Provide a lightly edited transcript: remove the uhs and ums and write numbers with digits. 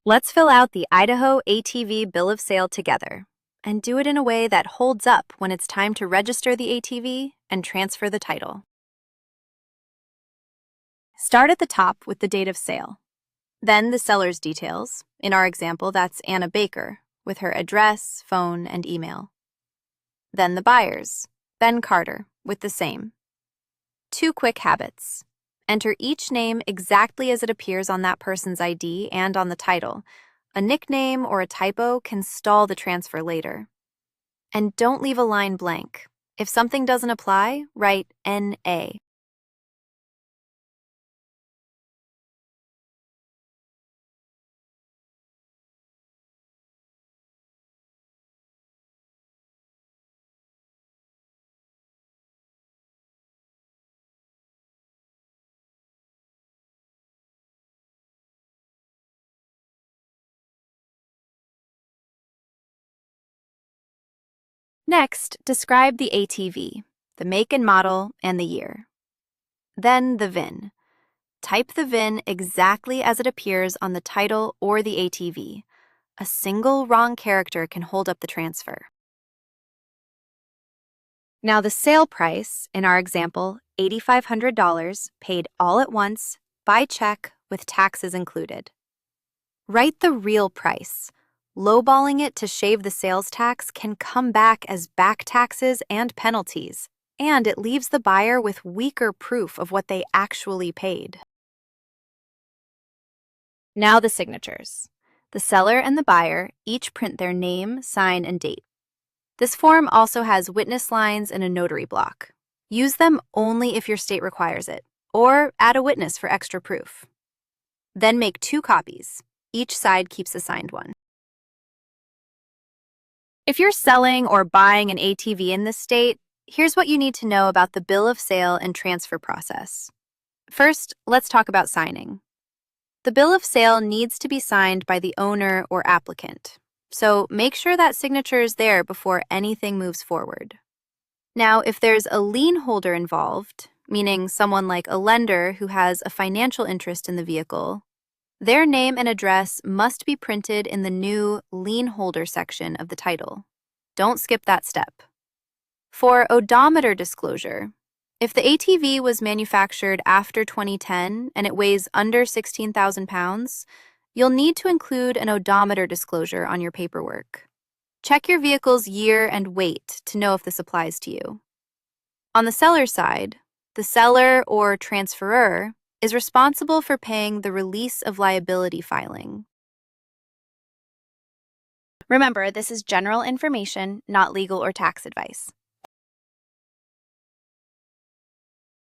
Let's fill out the Idaho ATV bill of sale together and do it in a way that holds up when it's time to register the ATV and transfer the title. Start at the top with the date of sale. Then the seller's details. In our example, that's Anna Baker, with her address, phone, and email. Then the buyer's, Ben Carter, with the same. 2 quick habits. Enter each name exactly as it appears on that person's ID and on the title. A nickname or a typo can stall the transfer later. And don't leave a line blank. If something doesn't apply, write NA. Next, describe the ATV, the make and model, and the year. Then the VIN. Type the VIN exactly as it appears on the title or the ATV. A single wrong character can hold up the transfer. Now the sale price, in our example, $8,500, paid all at once, by check, with taxes included. Write the real price. Lowballing it to shave the sales tax can come back as back taxes and penalties, and it leaves the buyer with weaker proof of what they actually paid. Now the signatures. The seller and the buyer each print their name, sign, and date. This form also has witness lines and a notary block. Use them only if your state requires it, or add a witness for extra proof. Then make 2 copies. Each side keeps a signed one. If you're selling or buying an ATV in this state, here's what you need to know about the bill of sale and transfer process. First, let's talk about signing. The bill of sale needs to be signed by the owner or applicant, so make sure that signature is there before anything moves forward. Now, if there's a lien holder involved, meaning someone like a lender who has a financial interest in the vehicle, their name and address must be printed in the new lien holder section of the title. Don't skip that step. For odometer disclosure, if the ATV was manufactured after 2010 and it weighs under 16,000 pounds, you'll need to include an odometer disclosure on your paperwork. Check your vehicle's year and weight to know if this applies to you. On the seller's side, the seller or transferor is responsible for paying the release of liability filing. Remember, this is general information, not legal or tax advice.